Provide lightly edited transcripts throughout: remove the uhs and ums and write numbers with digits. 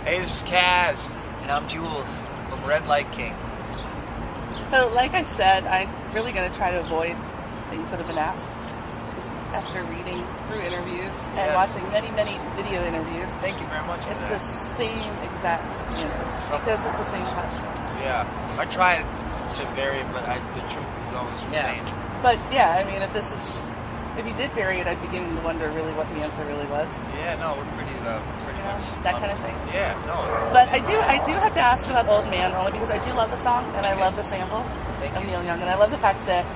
Hey, this is Kaz. And I'm Jules. From Redlight King. So, like I said, I'm really going to try to avoid things that have been asked. Just after reading through interviews and watching many, many video interviews. Thank you very much for it's that. the same exact answers because it's the same question. Yeah, I try to vary it, but the truth is always the same. But yeah, I mean, if you did vary it, I'd be beginning to wonder really what the answer really was. Yeah, no, we're pretty much that kind of thing. Yeah, no. But I do have to ask about Old Man only because I do love the song and I love the sample Thank of you. Neil Young, and I love the fact that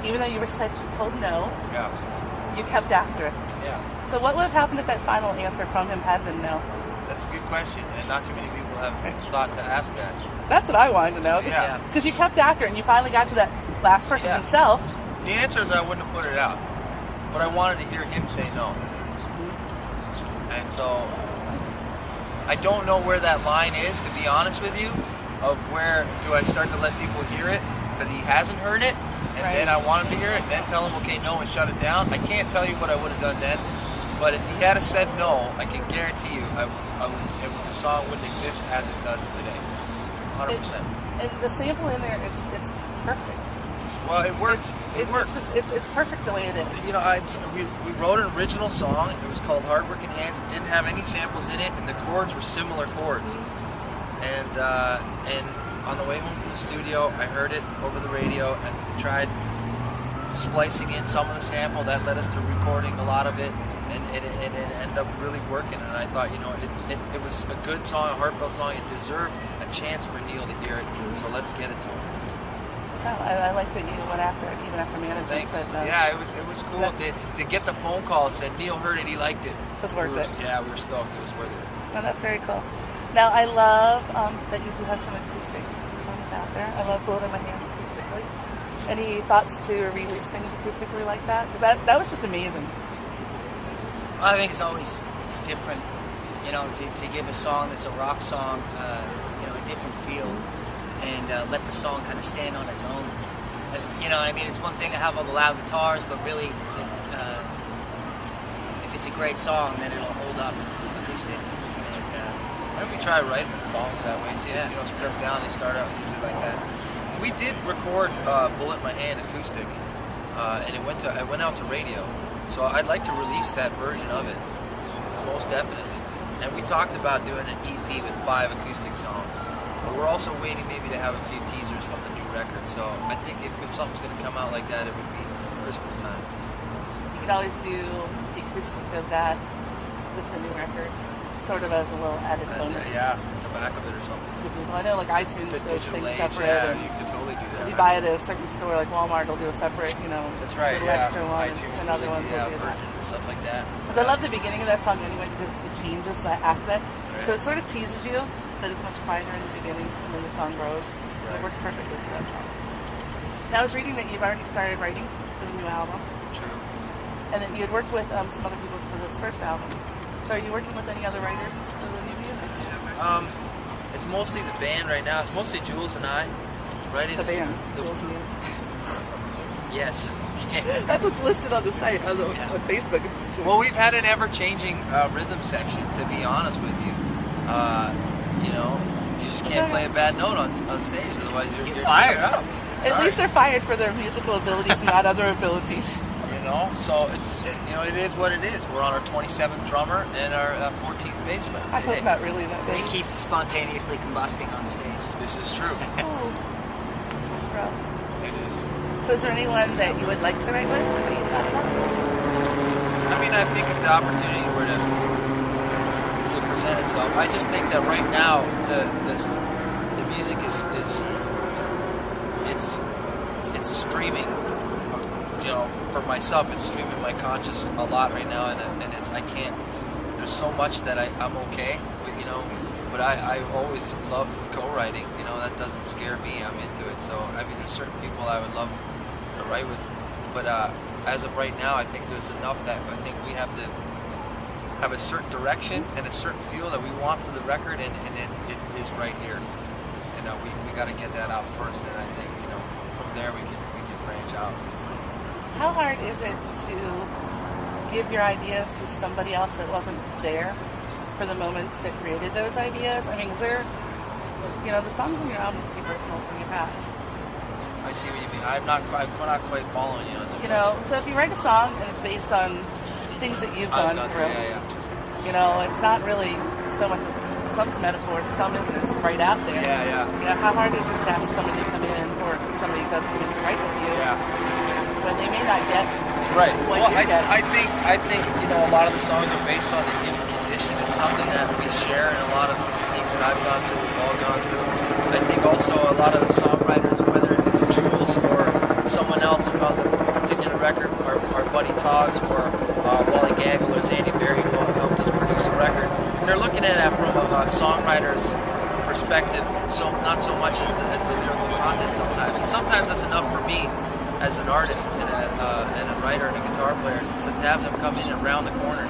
even though you were told no, you kept after it. Yeah. So what would have happened if that final answer from him had been no? That's a good question, and not too many people have thought to ask that. That's what I wanted to know. Yeah. Because you kept after it and you finally got to that last person himself. The answer is I wouldn't have put it out, but I wanted to hear him say no. And so I don't know where that line is, to be honest with you, of where do I start to let people hear it because he hasn't heard it, and then I want him to hear it, and then tell him, okay, no, and shut it down. I can't tell you what I would have done then, but if he had said no, I can guarantee you the song wouldn't exist as it does today. 100%. And the sample in there, it's perfect. Well, it works. It works. It's perfect the way it is. You know, we wrote an original song. It was called Hardworking Hands. It didn't have any samples in it, and the chords were similar chords. And on the way home from the studio, I heard it over the radio and tried splicing in some of the sample. That led us to recording a lot of it, and it ended up really working. And I thought, you know, it was a good song, a heartfelt song. It deserved a chance for Neil to hear it, so let's get it to him. Oh, I like that you went after it, even after management said no. Yeah, it was cool to get the phone call that said Neil heard it, he liked it. It was worth it. Yeah, we were stoked. It was worth it. Oh, that's very cool. Now, I love that you do have some acoustic songs out there. I love Blood in My Hand acoustically. Any thoughts to release things acoustically like that? Because that was just amazing. I think it's always different, you know, to give a song that's a rock song, you know, a different feel. And let the song kind of stand on its own. As, you know, I mean, it's one thing to have all the loud guitars, but really, if it's a great song, then it'll hold up acoustic. And we try writing songs that way too. You know, stripped down, they start out usually like that. We did record "Bullet in My Hand" acoustic, and it went out to radio. So I'd like to release that version of it, most definitely. And we talked about doing an EP with 5 acoustic songs. But we're also waiting maybe to have a few teasers from the new record. So I think if something's going to come out like that, it would be Christmas time. You could always do the acoustic of that with the new record, sort of as a little added bonus. Yeah, to back of it or something. To people. I know, like iTunes does things separate. Yeah, you could totally do that. If you buy it at a certain store, like Walmart, will do a separate, you know, that's right, little extra one, iTunes and other ones will do that. And stuff like that. But I love the beginning of that song anyway because it changes after that. Right. So it sort of teases you that it's much quieter in the beginning and then the song grows. And it works perfectly for that song. Now I was reading that you've already started writing for the new album. True. And that you had worked with some other people for this first album. So are you working with any other writers for the new music? It's mostly the band right now. It's mostly Jules and I writing. The band, Jules and you. Yes. That's what's listed on the site, on Facebook. Well, we've had an ever-changing rhythm section, to be honest with you. You know, you just can't play a bad note on stage, otherwise you're fired up. At least they're fired for their musical abilities, not other abilities. You know, so it's, you know, it is what it is. We're on our 27th drummer and our 14th bass player. I hope not really that big. They keep spontaneously combusting on stage. This is true. Oh, that's rough. It is. So is there anyone that you would like to write with that you thought about? I mean, I think if the opportunity were to present itself, I just think that right now the music is it's streaming. You know, for myself, it's streaming my conscious a lot right now, and it's I can't. There's so much that I'm okay with, you know. But I always love co-writing. You know, that doesn't scare me. I'm into it. So I mean, there's certain people I would love to write with, but as of right now, I think there's enough that I think we have to have a certain direction and a certain feel that we want for the record, and it is right here. And we got to get that out first, and I think, you know, from there we can branch out. How hard is it to give your ideas to somebody else that wasn't there for the moments that created those ideas? I mean, is there, the songs on your album can be personal from your past. I see what you mean. I'm not quite following you on the So if you write a song and it's based on things that you've gone through, it's not really so much as some's metaphor, some isn't. It's right out there. How hard is it to ask somebody to come in, or if somebody does come in to write with you, when they may not get right? what Well, you're getting? I think a lot of the songs are based on the human condition. It's something that we share, and a lot of things that I've gone through, we've all gone through. I think also a lot of the songwriters, whether it's Jules or someone else on the particular record, our buddy Toggs or Wally Gaggle or Zandy Berry, who helped us produce the record, they're looking at it from a songwriter's perspective, so not so much as the lyrical content sometimes. And sometimes that's enough for me as an artist and a writer and a guitar player to have them come in and round the corner.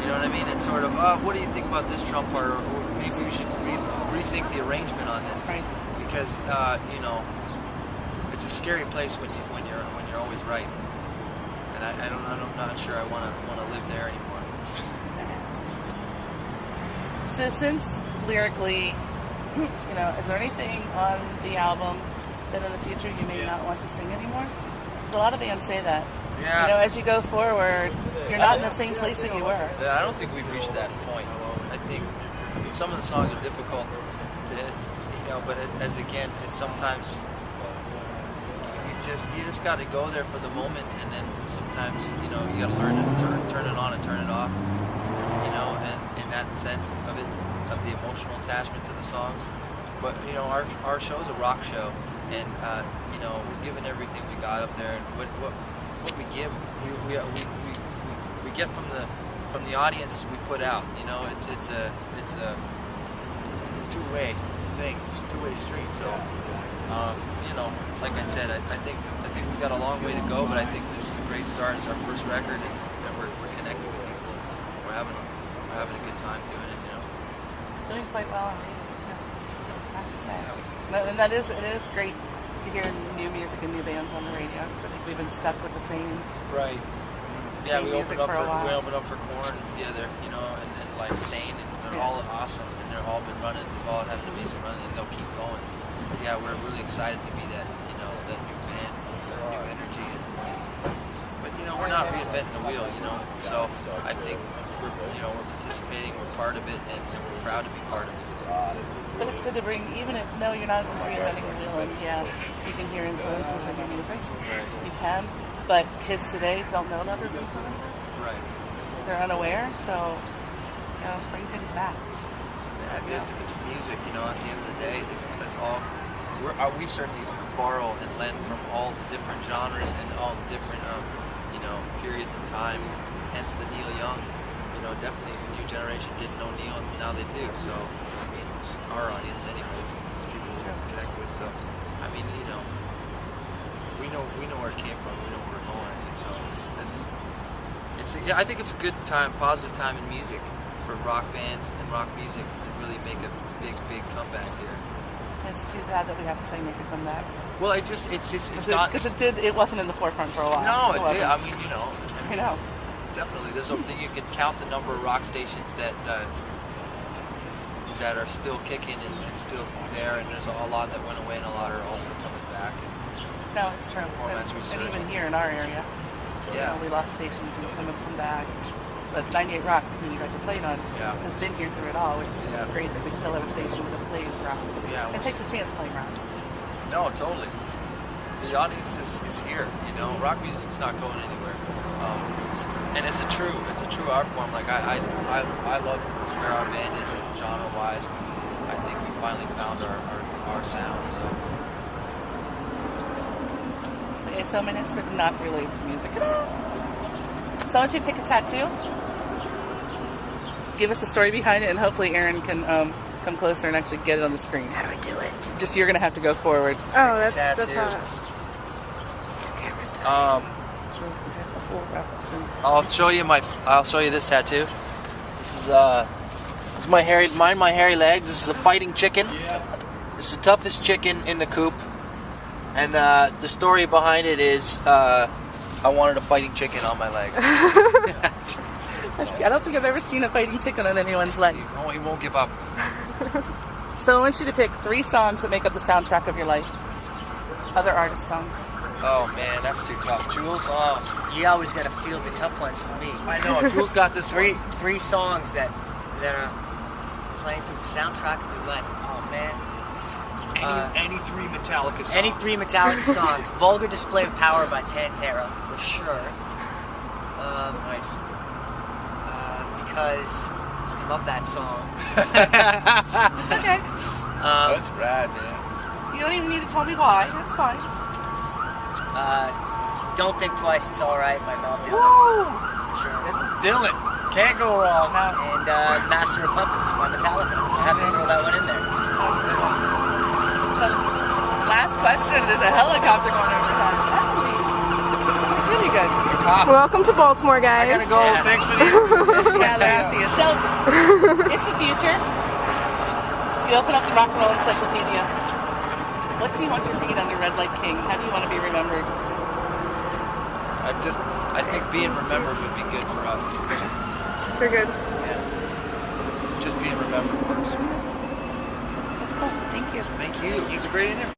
You know what I mean? It's sort of, what do you think about this drum part, or maybe we should rethink the arrangement on this, Right. because it's a scary place when you're always right, and I'm not sure I want to live there anymore. So since lyrically, is there anything on the album that in the future you may not want to sing anymore? Because a lot of bands say that. Yeah. As you go forward, you're not in the same place that you were. Yeah, I don't think we've reached that point. I think some of the songs are difficult but it's sometimes you just got to go there for the moment, and then sometimes you got to learn to turn it on and turn it off. And in that sense of the emotional attachment to the songs. But our show's a rock show, and we're giving everything we got up there, and what we give, we get from the audience we put out. It's a two-way thing, two-way street. So like I said, I think we got a long way to go, but I think this is a great start. It's our first record, and we're connecting with people. We're having a good time doing it. Doing quite well on radio too, I have to say. And it is great to hear new music and new bands on the radio, because I think we've been stuck with the same. Right. Yeah, we opened up for Korn together, and like Stain, and they're all awesome, and they've all been running. We've all had an amazing run, and they'll keep going. But yeah, we're really excited to be that, that new band, that new energy. But we're not reinventing the wheel, So I think we're participating, we're part of it, and we're proud to be part of it. But it's good to bring, even if you're not reinventing the wheel, and you can hear influences in your music. Right. You can, but kids today don't know about those influences. Right. They're unaware, so bring things back. Yeah, it's music, At the end of the day, it's all. We certainly borrow and lend from all the different genres and all the different, periods in time. Hence the Neil Young. Definitely the new generation didn't know Neil, and now they do. So, it's our audience, anyways, people we connect with. So, we know where it came from. We know where we're going. And so I think it's a good time, positive time in music for rock bands and rock music to really make a big comeback here. It's too bad that we have to say make a comeback. Well, it's not, because it wasn't in the forefront for a while. No, it did. I know. Definitely, you can count the number of rock stations that are still kicking and still there, and there's a lot that went away, and a lot are also coming back. No, it's true. Formats And resurging. even here in our area, we lost stations and some have come back. But 98 Rock, who you guys have played on, has been here through it all, which is great that we still have a station that plays rock. Yeah, it takes a chance playing rock. No, totally. The audience is here. Rock music's not going anywhere. And it's a true art form. Like I love where our band is and genre wise. I think we finally found our sound. So. Okay, so my next one not related to music at all. So I want you to pick a tattoo. Give us the story behind it, and hopefully Aaron can come closer and actually get it on the screen. How do I do it? Just you're gonna have to go forward. Oh, that's tattoo. hot. I'll show you this tattoo. This is my hairy legs. This is a fighting chicken. This is the toughest chicken in the coop. And the story behind it is I wanted a fighting chicken on my leg. I don't think I've ever seen a fighting chicken on anyone's leg. He won't give up. So I want you to pick 3 songs that make up the soundtrack of your life. Other artist songs. Oh man, that's too tough. Jules? Oh, you always got to feel the tough ones to me. I know, Jules got this one. Three songs that are playing through the soundtrack of your life. Oh man. Any 3 Metallica songs. Any 3 Metallica songs. Vulgar Display of Power by Pantera, for sure. Nice. Because I love that song. It's okay. That's rad, man. You don't even need to tell me why. That's fine. Don't Think Twice, It's Alright by Bob Dylan. Woo! For sure. Dylan, can't go wrong. And Master of Puppets by Metallica. I have to throw that one in there. So, last question. There's a helicopter going over the top. It's like really good. Good cop. Welcome to Baltimore, guys. I gotta go. Yeah. Thanks for the Yeah, they're after you. So, it's the future. You open up the rock and roll encyclopedia. What do you want to read under Redlight King? How do you want to be remembered? I think being remembered would be good for us. We're good. Just being remembered works. That's cool. Thank you. Thank you. It was a great interview.